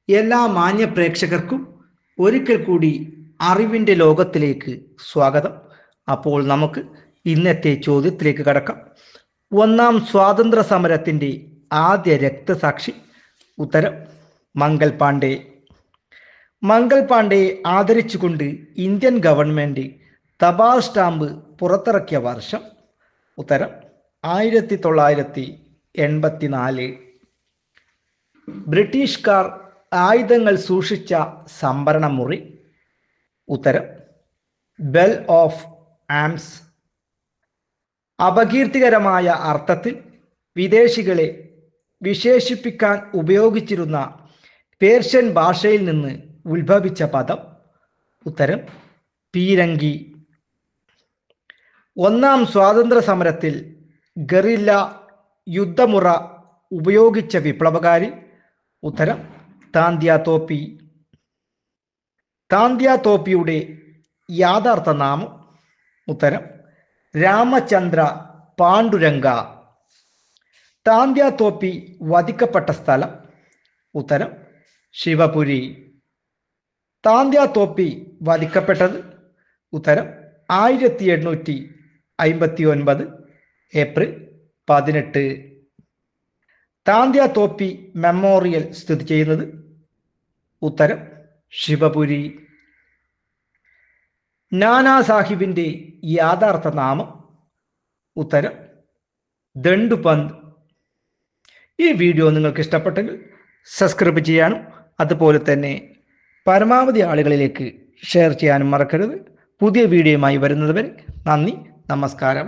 എല്ലാ മാന്യ പ്രേക്ഷകർക്കും ഒരിക്കൽ കൂടി അറിവിൻ്റെ ലോകത്തിലേക്ക് സ്വാഗതം. അപ്പോൾ നമുക്ക് ഇന്നത്തെ ചോദ്യത്തിലേക്ക് കടക്കാം. ഒന്നാം സ്വാതന്ത്ര്യ സമരത്തിൻ്റെ ആദ്യ രക്തസാക്ഷി? ഉത്തരം മംഗൽ പാണ്ഡെ. മംഗൽ പാണ്ഡെയെ ആദരിച്ചുകൊണ്ട് ഇന്ത്യൻ ഗവൺമെൻറ് തപാൽ സ്റ്റാമ്പ് പുറത്തിറക്കിയ വർഷം? ഉത്തരം 1984. ബ്രിട്ടീഷുകാർ ആയുധങ്ങൾ സൂക്ഷിച്ച സംഭരണ മുറി? ഉത്തരം ബെൽ ഓഫ് ആംസ്. അപകീർത്തികരമായ അർത്ഥത്തിൽ വിദേശികളെ വിശേഷിപ്പിക്കാൻ ഉപയോഗിച്ചിരുന്ന പേർഷ്യൻ ഭാഷയിൽ നിന്ന് ഉത്ഭവിച്ച പദം? ഉത്തരം പീരങ്കി. ഒന്നാം സ്വാതന്ത്ര്യ സമരത്തിൽ ഗറില്ല യുദ്ധമുറ ഉപയോഗിച്ച വിപ്ലവകാരി? ഉത്തരം താന്ത്യ തോപ്പി. താന്ത്യ തോപ്പിയുടെ യഥാർത്ഥ നാമം? ഉത്തരം രാമചന്ദ്ര പാണ്ഡുരംഗ. താന്ത്യ തോപ്പി വധിക്കപ്പെട്ട സ്ഥലം? ഉത്തരം ശിവപുരി. താന്ത്യ തോപ്പി വധിക്കപ്പെട്ടത്? ഉത്തരം 1859 ഏപ്രിൽ 18. താന്ത്യ തോപ്പി മെമ്മോറിയൽ സ്ഥിതി ചെയ്യുന്നത്? ഉത്തരം ശിവപുരി. നാനാ സാഹിബിൻ്റെ യഥാർത്ഥ നാമം? ഉത്തരം ദണ്ഡുപന്ത്. ഈ വീഡിയോ നിങ്ങൾക്ക് ഇഷ്ടപ്പെട്ടെങ്കിൽ സബ്സ്ക്രൈബ് ചെയ്യാനും അതുപോലെ തന്നെ പരമാവധി ആളുകളിലേക്ക് ഷെയർ ചെയ്യാനും മറക്കരുത്. പുതിയ വീഡിയോയുമായി വരുന്നത് വരെ നന്ദി, നമസ്കാരം.